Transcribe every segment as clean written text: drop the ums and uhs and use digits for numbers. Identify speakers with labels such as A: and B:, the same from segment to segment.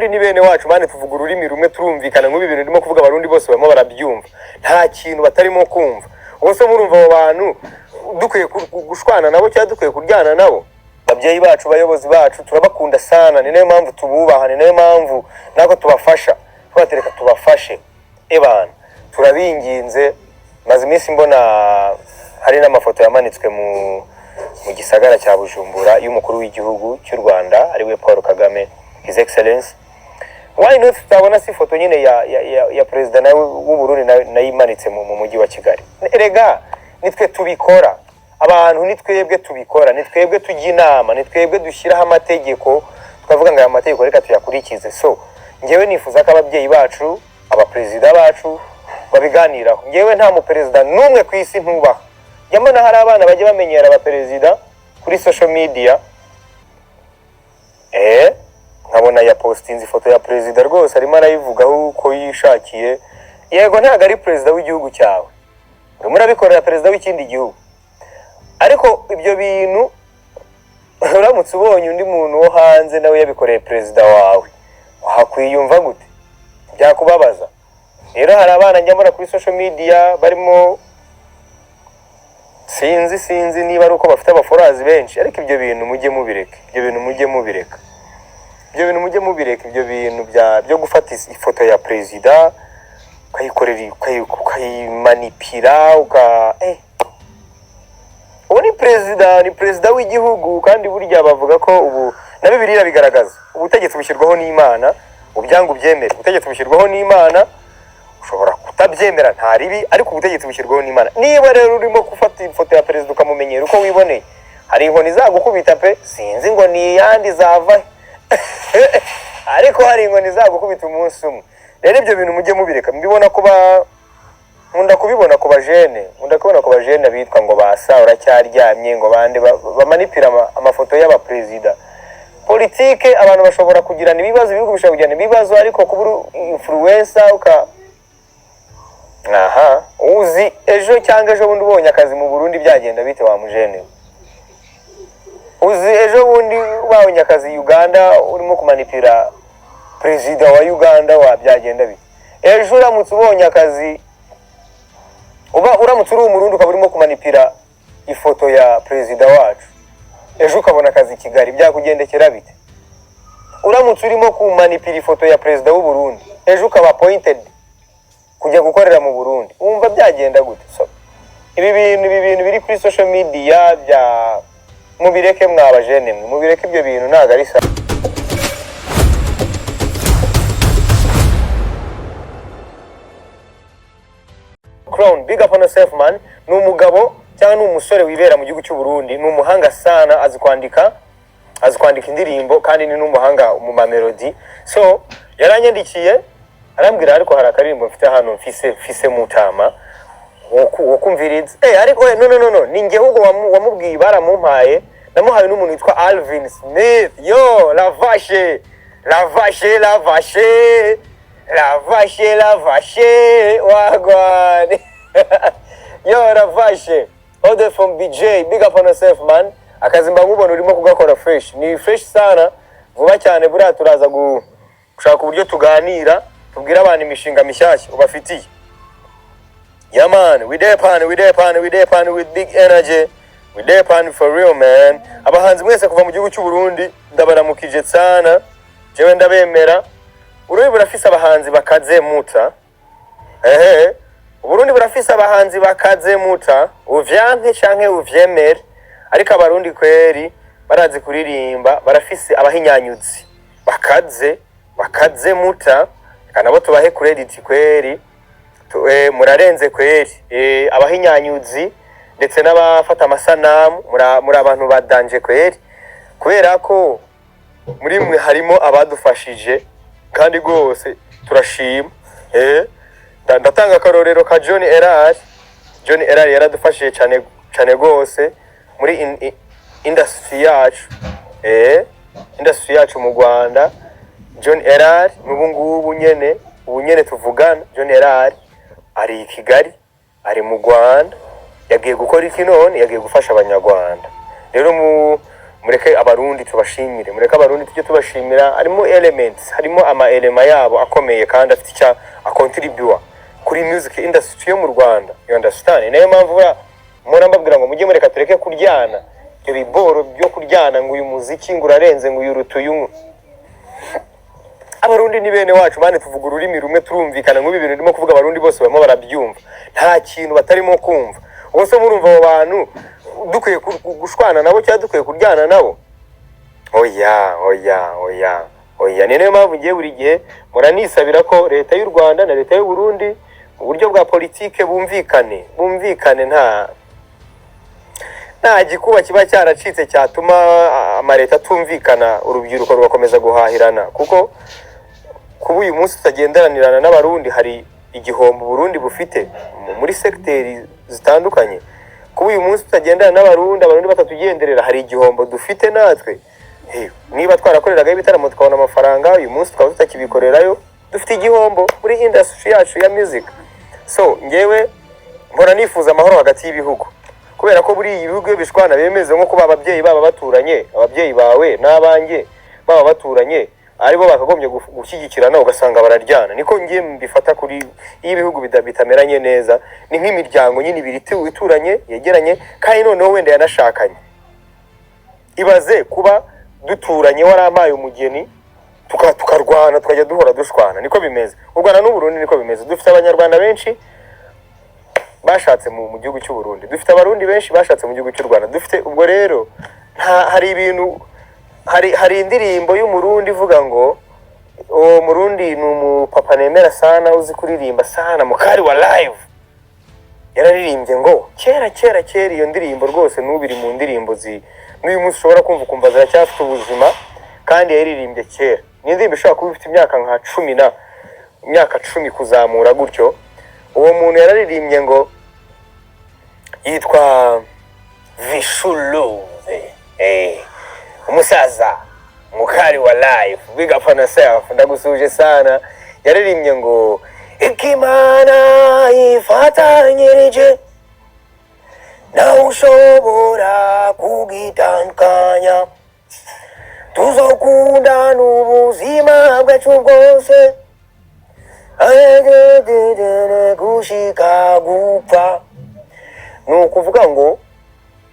A: abarundi ni bene wacu mane tuvuga ururimi rumwe turumvikana nk'ubu ibintu ndimo kuvuga abarundi bose barimo barabyumva nta kintu batarimo kumva ubose murumva abo bantu dukwiye gushwana nabo cyangwa dukwiye kuryana nabo ababyeyi bacu bayobozi bacu turabakunda sana ni nayo mpamvu tububaha ni nayo mpamvu nako tubafasha twatereka tubafashe ebana turabinginze maze iminsi mbona hari n'amafoto yamanitswe mu gisagara cya Bujumbura y'umukuru w'igihugu cy'u Rwanda ari we Paul Kagame His Excellency. Why not tutabona si foto nyine ya president nawe w'u Burundi nayimanitse mu mujyi wa Kigali. Erega nitwe tubikora abantu nitwebwe tubikora nitwebwe tujya inama nitwebwe dushyiraho amategeko tukavuga ngo aya mategeko reka tuyakurikize. So ngewe nifuza ko ababyeyi bacu abaperezida bacu babiganiraho. Ngewe nta mu president numwe ku isi ntubaha. Yamana hari abana bajye bamenyera abaperezida kuri social media nkabona ya postinze ifoto ya president rwose arimo arayivugaho uko yishakiye. Yego ntago ari president w'igihugu cyawe urimo urabikorera president w'ikindi gihugu ariko ibyo bintu uramutse ubonye undi muntu wo hanze nawe yabikoreye president wawe wakwiyumva gute? Byakubabaza. Rero hari abana njyambona kuri social media barimo sinzi niba ari uko bafite abaforazi benshi ariko ibyo bintu mujye mubireka ibyo bintu byo gufata ifoto ya president ukayikorera ukayimanipira ubu ni president w'igihugu kandi burya bavuga ko ubu na Bibiliya bigaragaza ubutegetsi bushyirwaho n'Imana ubyangu byemera ubutegetsi bushyirwaho n'Imana ushobora kutabyemera nta ribi ariko ubutegetsi bushyirwaho n'Imana. Niba rero urimo gufata ifoto ya president ukamumenyera uko wiboneye hari inkoni zagukubita pe sinzi ngo ni yandi zava ariko hari inkoni zagukubita umunsi umwe. Rero ibyo bintu mujye mubireka mbibona kuba nkunda kubibona ku bajene bitwa ngo basa uracyaryamye ngo bande bamanipira amafoto y'abaperezida. Politike abantu bashobora kugirana ibibazo ibihugu bishobora kugirana ibibazo ariko kubura influencer uzi ejo cyangwa ejo bundi ubonye akazi mu Burundi byagenda bite wa mujene? Uzi ejo bundi ubonye akazi Uganda urimo kumanipira president wa Uganda wa byagenda bite? Ejo uramutse ubonye akazi uramutse uri umurundi ukaba urimo kumanipira ifoto ya president wacu ejo ukabona akazi Kigali byakugendekera bite? Uramutse urimo kumanipira ifoto ya president w'u Burundi ejo ukaba appointed kujya gukorera mu Burundi umva byagenda gute? So ibi bintu biri kuri social media bya mubireke mwabajene mwe mubireke ibyo bintu ntago ari sa Crown big up on yourself man. Ni umugabo cyangwa ni umusore wibera mu gihugu cy'u Burundi ni umuhanga sana azi kwandika indirimbo kandi ni n'umuhanga mu melody. So yaranyandikiye arambwira ariko hari akaririmbo mfite hano mfise mutama wo kumviriza ariko no ni nge ahubwo wamubwiye baramumpaye namuhaye n'umuntu witwa Alvin Smith. Yo la vache wagwan yo la vache order from BJ big up on yourself man. Akazimba nkubona urimo kugakora fresh ni fresh sana vuba cyane buriya turaza gushaka uburyo tuganira tubwira abantu imishinga mishyashya ubafitiye. Yeah man, we there pan with big energy. We there pan for real man. Abahanzi mwese kuva mu gihugu cy'u Burundi ndabaramukije sana. Jewe ndabemera. Urundi burafise abahanzi bakaze muta. Uburundi burafise abahanzi bakaze muta. Uvyanke canke uvyemere. Ariko abarundi kweri barazi kuririmba barafise abahinyanyuzi. Bakaze muta. Kana bo tubahe credit kweri. Murarenze kweri abahinyanyuzi ndetse n'abafata amasanamu muri abantu badanje kweri kubera ko muri mwe harimo abadufashije kandi rwose turashima. Ndatanga akarorero ka John Erard yaradufashije cyane rwose muri industry yacu mu Rwanda. John Erard ubu nyene tuvugana John Erard ari i Kigali ari mu Rwanda yagiye gukora iki none yagiye gufasha abanyarwanda. Rero mureke abarundi tubashimire, mureke abarundi tujye tubashimira. Harimo elements, harimo ama elema yabo akomeye kandi afite icya akontribua kuri music industry yo mu Rwanda, you understand? Niyo mpamvu mura mbabwira ngo mujye mureka tureke kuryana ibyo biboro byo kuryana ngo uyu muziki ngo urarenze ngo uyu rutuyungu. Abarundi ni bene wacu bane, tuvuga ururimi rumwe turumvikana, ngo ibintu ndimo kuvuga abarundi bose barimo barabyumva, nta kintu batarimo kumva. Ubwo murumva abo bantu dukwiye gushwana nabo cyangwa dukwiye kuryana nabo? Oya. Niyo mpamvu ngiye buri gihe muranisabira ko leta y'u Rwanda na leta y'u Burundi mu buryo bwa politike bumvikane, nta gikuba kiba cyaracitse cyatuma amaleta atumvikana, urubyiruko rugakomeza guhahirana. Kuko kuba uyu munsi tutagenderanirana n'abarundi hari igihombo Burundi bufite muri sekiteri zitandukanye. Kuba uyu munsi tutagendana n'abarundi batatugenderera hari igihombo dufite natwe. Niba twarakoreraga ibitaramo tukabona amafaranga, uyu munsi tukaba tutakibikorerayo, dufite igihombo muri industry yacu ya music. So ngewe mpora nifuza amahoro hagati y'ibihugu, kubera ko buri ibihugu iyo bishwana bemeze nko kuba ababyeyi baba baturanye, ababyeyi bawe n'abanjye baba baturanye, aribo bakagombye gushyigikirana ugasanga bararyana. Niko ngiye mbifata kuri ibihugu bitameranye neza, ni nk'imiryango nyine ibiri ituranye yegeranye kandi noneho wenda yanashakanye. Ibaze kuba duturanye warampaye umugeni tukarwana tukajya duhora dushwana. Niko bimeze u Rwanda n'u Burundi, niko bimeze. Dufite abanyarwanda benshi bashatse mu gihugu cy'u Burundi, dufite abarundi benshi bashatse mu gihugu cy'u Rwanda, dufite. Ubwo rero hari ibintu, hari indirimbo y'umurundi ivuga ngo uwo murundi ni umupapa nemera sana, uzi kuririmba sana, Mukari wa live yararirimbye ngo kera. Iyo ndirimbo rwose n'ubiri mu ndirimbo n'uyu munsi ushobora kumva ukumva ziracyafite ubuzima, kandi yaririmbye kera. Ni indirimbo ishobora kuba ifite imyaka nka 10 kuzamura gutyo. Uwo muntu yararirimbye ngo yitwa Vishuruve, umusaza Mukari wa live, big up on yourself, ndagusuje sana. Yaririmbye ngo ikimana ifatanyirije nawe ushobora kugitandukanya, tuzokundana ubuzima bwacu bwose gushika gupfa. Ni ukuvuga ngo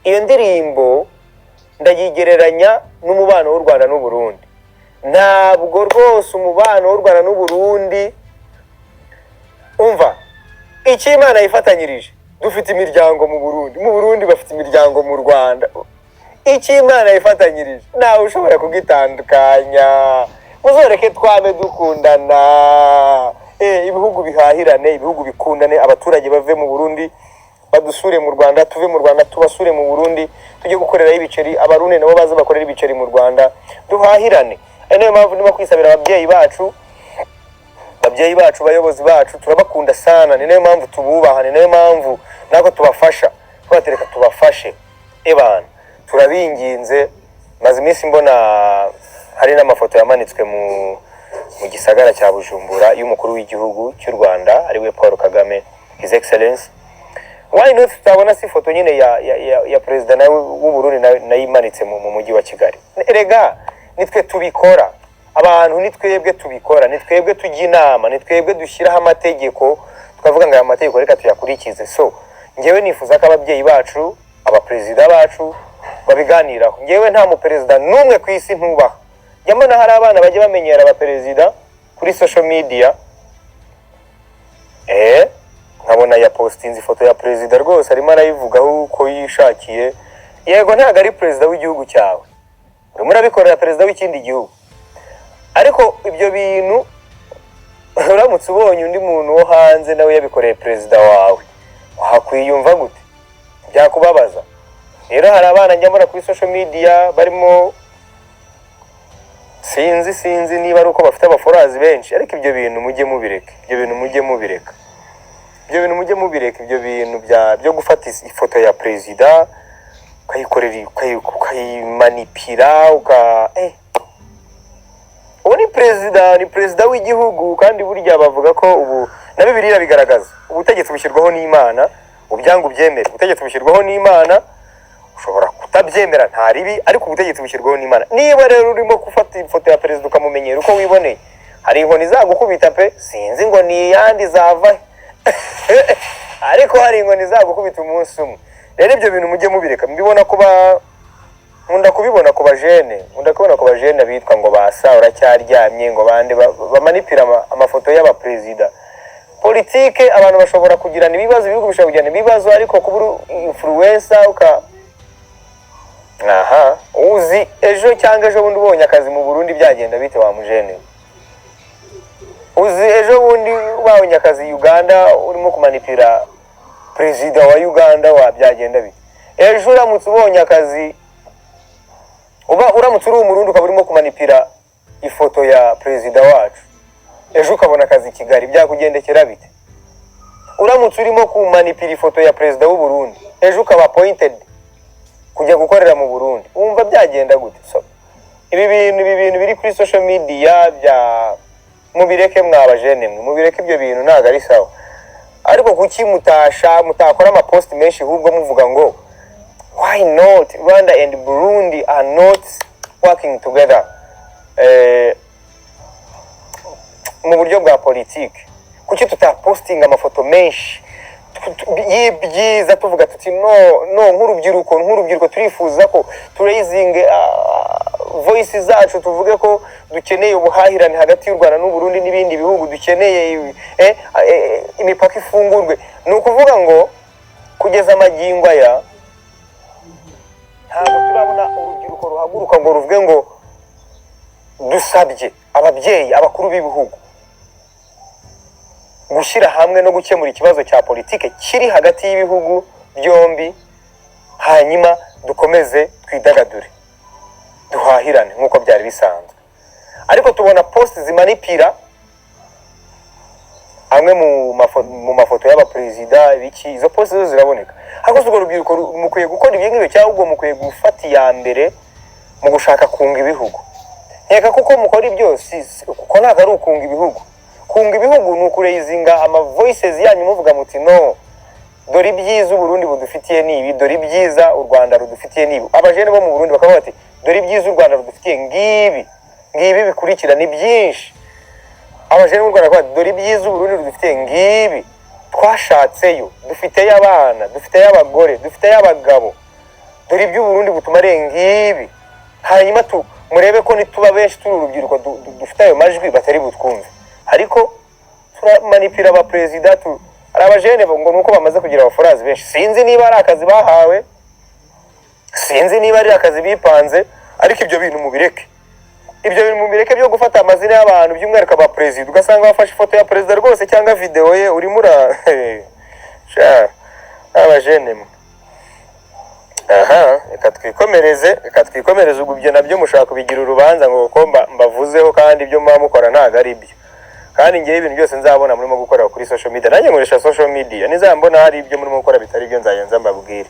A: iyo ndirimbo ndayigereranya n'umubano w'u Rwanda n'u Burundi. Ntabwo rwose umubano w'u Rwanda n'u Burundi, umva icyo Imana yifatanyirije, dufite imiryango mu Burundi bafite imiryango mu Rwanda. Icyo Imana yifatanyirije ntawe ushobora kugitandukanya. Muzoreke twame dukundana, ibihugu bihahirane, ibihugu bikundane, abaturage bave mu Burundi badusure mu Rwanda, tuve mu Rwanda tubasure mu Burundi, tujye gukorera ibiceri, abarundi nabo baza bakorera ibiceri mu Rwanda, duhahirane. Niyo mpamvu ndimo kwisabira ababyeyi bacu, bayobozi bacu, turabakunda sana. Niyo mpamvu tububaha, niyo mpamvu nako tubafasha, twatereka tubafashe. Ebana turabinginze. Maze iminsi mbona hari n'amafoto yamanitswe mu gisagara cya Bujumbura y'umukuru w'igihugu cy'u Rwanda ariwe Paul Kagame, His Excellence. Why not tutabona si foto nyine ya president w'u Burundi nayimanitse mu mujyi wa Kigali? Erega nitwe tubikora, abantu nitwebwe tubikora, nitwebwe tujya inama, nitwebwe dushyiraho amategeko, tukavuga ngo aya mategeko reka tuyakurikize. So ngewe nifuza ko ababyeyi bacu, abaperezida bacu babiganiraho. Ngewe nta mu president n'umwe ku isi ntubaha. Nyamara hari abana bajya bamenyera abaperezida kuri social media, nkabona ya postinze ifoto ya president rwose arimo arayivugaho uko yishakiye. Yego ntago ari president w'igihugu cyawe, urimo urabikorera president w'ikindi gihugu. Ariko ibyo bintu uramutse ubonye undi muntu wo hanze nawe yabikoreye president wawe, wakwiyumva gute? Byakubabaza. Rero hari abana njyambona kuri social media barimo sinzi niba ari uko bafite abaforazi benshi, ariko ibyo bintu mujye mubireka, ibyo bintu byo gufata ifoto ya president ukayikorera ukayimanipira ubu ni president w'igihugu. Kandi burya bavuga ko ubu na Bibiliya bigaragaza ubutegetsi bushyirwaho n'Imana, ubyangu byemere, ubutegetsi bushyirwaho n'Imana, ushobora kutabyemera nta ribi, ariko ubutegetsi bushyirwaho n'Imana. Niba rero urimo gufata ifoto ya perezida ukamumenyera uko wiboneye, hari inkoni zagukubita pe, sinzi ngo ni yandi zava ariko hari inkoni zagukubita umunsi umwe. Rero ibyo bintu mujye mubireka. Mbibona kuba nkunda kubibona ku bajene bitwa ngo basa uracyaryamye, ngo bande bamanipira amafoto y'abaperezida. Politike abantu bashobora kugirana ibibazo, ibihugu bishobora kugirana ibibazo, ariko kubura influencer uzi ejo cyangwa ejo bundi ubonye akazi mu Burundi byagenda bite wa mujene? Uzi ejo bundi ubonye akazi Uganda urimo kumanipira perezida wa Uganda wa byagenda bite? Ejo uramutse ubonye akazi uramutse uri umurundi ukaba urimo kumanipira ifoto ya perezida wacu, ejo ukabona akazi Kigali byakugendekera bite? Uramutse urimo kumanipira ifoto ya perezida w'u Burundi, ejo ukaba appointed kujya gukorera mu Burundi, umva byagenda gute? So ibi bintu biri kuri social media bya mubireke mwabajene mwe, mubireke ibyo bintu ntago ari sawa. Ariko kuki mutakora ama post menshi ahubwo muvuga ngo why not Rwanda and Burundi are not working together mu buryo bwa politiki? Kuki tutapostinga amafoto menshi y'ibyiza tuvuga tuti no nk'urubyiruko turifuza ko raising voice zacu, tuvuge ko dukeneye ubuhahirane hagati y'u Rwanda n'u Burundi n'ibindi bihugu, dukeneye imipaka ifungurwe. Ni ukuvuga ngo kugeza amagingo aya ntabwo turabona urubyiruko ruhaguruka ngo ruvuge ngo dusabye ababyeyi, abakuru b'ibihugu gushyira hamwe no gukemura ikibazo cya politike kiri hagati y'ibihugu byombi, hanyuma dukomeze twidagadure duhahirane nk'uko byari bisanzwe. Ariko tubona post zimanipira amwe mu mafoto y'abaperezida biki, izo post zo ziraboneka. Ariko urwo rubyiruko mukwiye gukora ibyo ngibyo, cyangwa ubwo mukwiye gufata iya mbere mu gushaka kunga ibihugu. Nkeka kuko mukora byose kuko ntabwo ari ukunga ibihugu. Kunga ibihugu ni ukureyizinga ama voices yanyu muvuga muti no, dore ibyiza u Burundi budufitiye nibi, dore ibyiza u Rwanda rudufitiye nibi. Abajene bo mu Burundi bakavuga bati dore ibyiza u Rwanda rudufitiye ngibi bikurikira ni byinshi. Abajene mu Rwanda bakavuga dore ibyiza u Burundi rudufitiye ngibi, twashatseyo, dufiteyo abana, dufiteyo abagore, dufiteyo abagabo, dore ibyo u Burundi butuma ngibi. Hanyuma murebe ko nituba benshi turi urubyiruko dufite ayo majwi batari butwumve. Ariko turamanipira abaperezida ari abajene ngo nuko bamaze kugira abafurazi benshi. Sinzi niba ari akazi bahawe, sinzi niba ari akazi bipanze, ariko ibyo bintu mubireke. Ibyo bintu mubireke byo gufata amazina y'abantu by'umwihariko abaperezida ugasanga bafashe ifoto ya perezida rwose cyangwa video ye urimo abajene mwe. Reka twikomereze ubwo ibyo nabyo mushaka kubigira urubanza ngo ko mbavuzeho, kandi ibyo muba mukora ntago ari byo. Kandi ngiye ibintu byose nzabona murimo gukorera kuri social media, nanjye nkoresha social media, nizambona hari ibyo murimo gukora bitari byo nzayenza mbabwire.